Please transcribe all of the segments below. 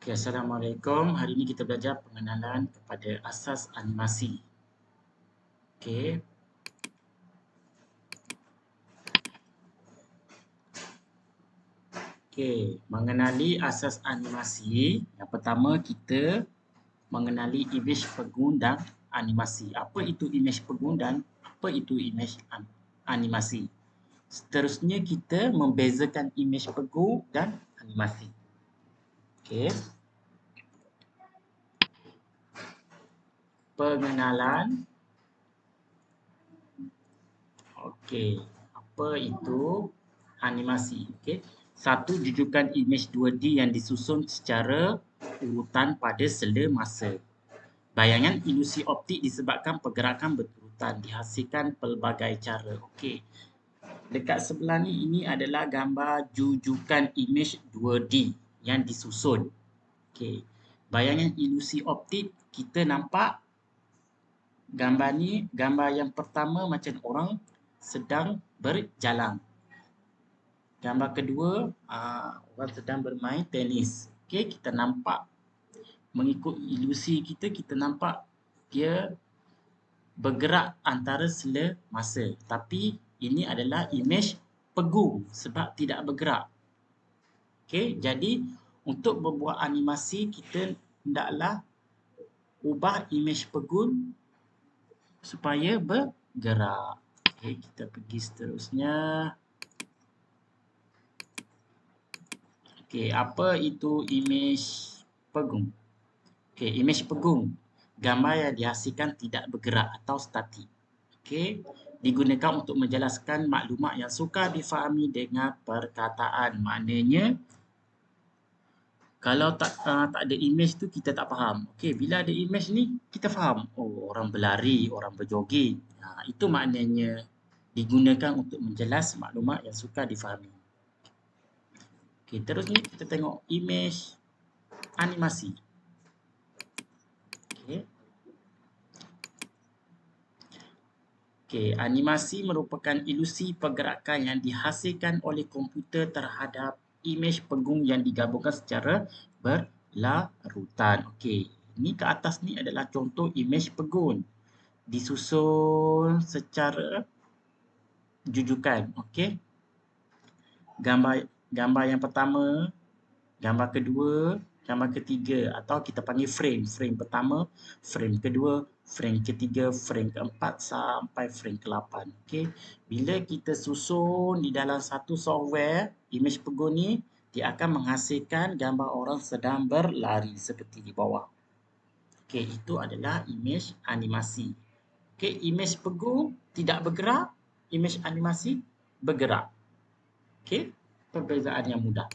Okay, Assalamualaikum. Hari ini kita belajar pengenalan kepada asas animasi. Okay. Okay, mengenali asas animasi. Yang pertama kita mengenali imej pengundang animasi. Apa itu imej pengundang? Apa itu imej animasi? Seterusnya kita membezakan imej penggung dan animasi. Okay. Pengenalan. Okey, apa itu animasi? Okey. Satu, jujukan imej 2D yang disusun secara urutan pada sela masa. Bayangan ilusi optik disebabkan pergerakan berurutan dihasilkan pelbagai cara. Okey. Dekat sebelah ni, ini adalah gambar jujukan imej 2D yang disusun. Okey. Bayangan ilusi optik, kita nampak gambar ni, gambar yang pertama macam orang sedang berjalan. Gambar kedua, orang sedang bermain tenis. Okey, kita nampak mengikut ilusi kita, kita nampak dia bergerak antara sela masa. Tapi ini adalah imej penggung sebab tidak bergerak. Okey, jadi untuk membuat animasi kita hendaklah ubah imej penggung supaya bergerak. Okey, kita pergi seterusnya. Okey, apa itu imej penggung? Okey, imej penggung, gambar yang dihasilkan tidak bergerak atau statik. Okey, digunakan untuk menjelaskan maklumat yang sukar difahami dengan perkataan. Maknanya kalau tak ada imej tu kita tak faham. Okey, bila ada imej ni kita faham. Oh, orang berlari, orang berjoging. Itu maknanya digunakan untuk menjelas maklumat yang sukar difahami. Okey, terus ni kita tengok imej animasi. Okey. Okey, animasi merupakan ilusi pergerakan yang dihasilkan oleh komputer terhadap imej penggung yang digabungkan secara berlarutan. Okey, ini ke atas ni adalah contoh imej penggung disusun secara jujukan. Okey. Gambar yang pertama, gambar kedua, gambar ketiga atau kita panggil frame. Frame pertama, frame kedua, frame ketiga, frame keempat sampai frame ke-8. Okey. Bila kita susun di dalam satu software, imej penggung ni dia akan menghasilkan gambar orang sedang berlari seperti di bawah. Okey, itu adalah imej animasi. Okey, imej penggung tidak bergerak, imej animasi bergerak. Okey, perbezaan yang mudah.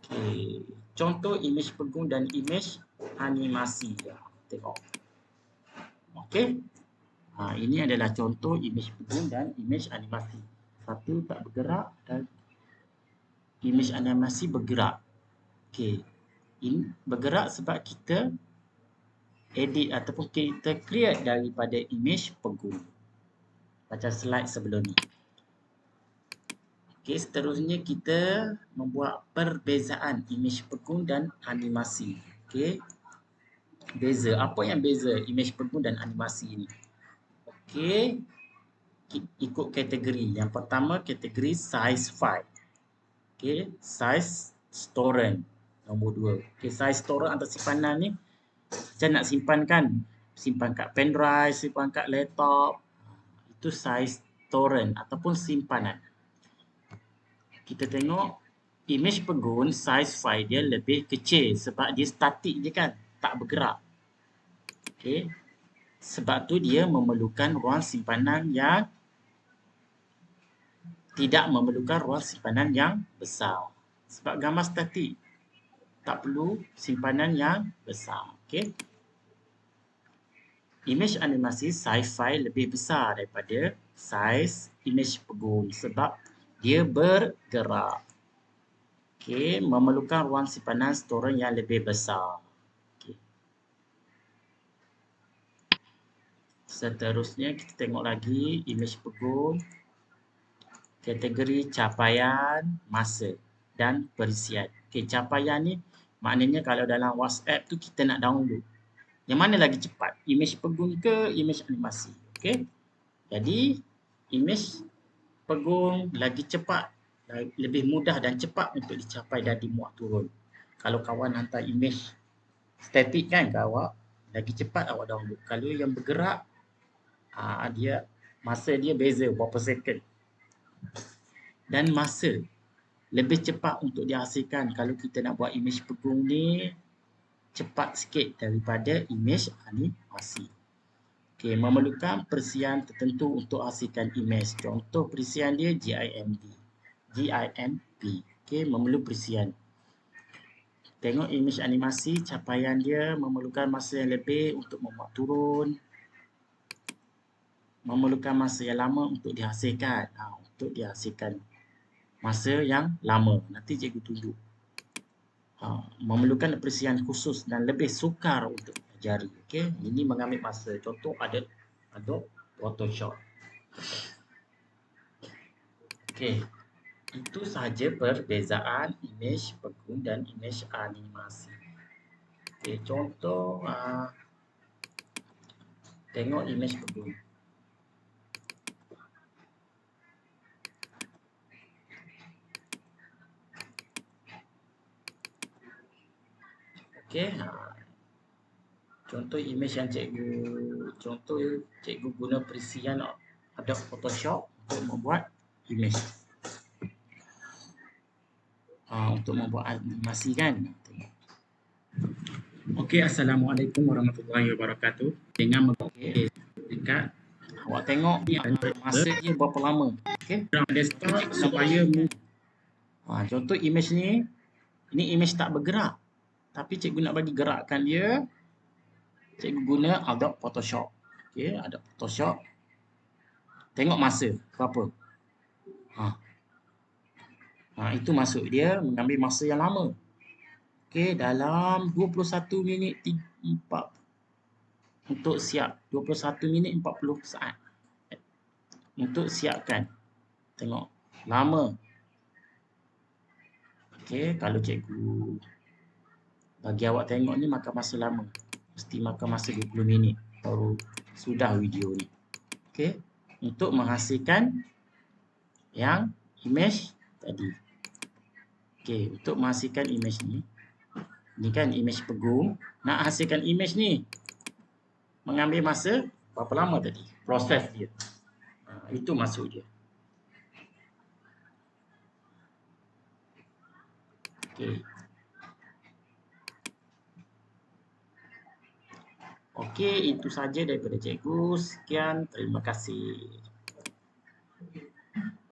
Okey, contoh imej penggung dan imej animasi. Tengok. Okey. Ini adalah contoh imej penggung dan imej animasi. Satu tak bergerak dan imej animasi bergerak. Okey. Ini bergerak sebab kita edit ataupun kita create daripada imej penggung. Macam slide sebelum ni. Okey, seterusnya kita membuat perbezaan imej penggung dan animasi. Okey. Beza. Apa yang beza imej penggung dan animasi ni? Okey. Ikut kategori. Yang pertama kategori size file. Okey, size torrent. Nombor 2. Okey, size torrent atau simpanan ni saya nak simpankan. Simpan kat pen drive, simpan kat laptop. Itu size torrent ataupun simpanan. Kita tengok imej penggung, size file dia lebih kecil sebab dia statik je kan, tak bergerak. Okey. Sebab tu dia memerlukan ruang simpanan yang tidak memerlukan ruang simpanan yang besar. Sebab gambar statik tak perlu simpanan yang besar. Okey. Imej animasi size file lebih besar daripada size imej penggung sebab dia bergerak. Okey, memerlukan ruang simpanan storage yang lebih besar. Okay. Seterusnya kita tengok lagi imej penggung, kategori capaian masa dan perisian. Okey, capaian ni maknanya kalau dalam WhatsApp tu kita nak download. Yang mana lagi cepat? Imej pegung ke imej animasi? Okey. Jadi imej pegung lagi cepat, lebih mudah dan cepat untuk dicapai dan dimuat turun. Kalau kawan hantar imej statik kan ke awak, lagi cepat awak download. Kalau yang bergerak, dia masa dia beza berapa second. Dan masa lebih cepat untuk dihasilkan kalau kita nak buat imej pegung ni cepat sikit daripada imej animasi. Okey, memerlukan perisian tertentu untuk hasilkan imej. Contoh perisian dia GIMP. Okey, memerlukan perisian. Tengok imej animasi, capaian dia memerlukan masa yang lebih untuk membuat turun. Memerlukan masa yang lama untuk dihasilkan. Untuk dihasilkan masa yang lama. Nanti cikgu tunjuk. Memerlukan perisian khusus dan lebih sukar untuk pelajari. Okey, ini mengambil masa. Contoh ada Photoshop. Okey, itu sahaja perbezaan imej pegung dan imej animasi. Okey, contoh tengok imej pegung. Okey, contoh imej yang cikgu guna perisian Adobe Photoshop untuk membuat imej. Untuk membuat animasi kan. Okey, Assalamualaikum warahmatullahi wabarakatuh. Dengan dekat awak tengok ni masa dia berapa lama. Okey, ada start supaya contoh imej ni, ini imej tak bergerak. Tapi cikgu nak bagi gerakkan dia, cikgu guna Adobe Photoshop. Okey, Adobe Photoshop. Tengok masa berapa. Itu maksud dia mengambil masa yang lama. Okey, dalam 21 minit 4 untuk siap. 21 minit 40 saat. Untuk siapkan. Tengok, lama. Okey, kalau cikgu bagi awak tengok ni makan masa lama. Mesti makan masa 20 minit baru sudah video ni. Okey, untuk menghasilkan yang imej tadi. Okey, untuk menghasilkan imej ni. Ni kan imej pegung. Nak hasilkan imej ni mengambil masa berapa lama tadi? Proses dia. Itu maksud dia. Okey. Okey, itu saja daripada cikgu. Sekian, terima kasih.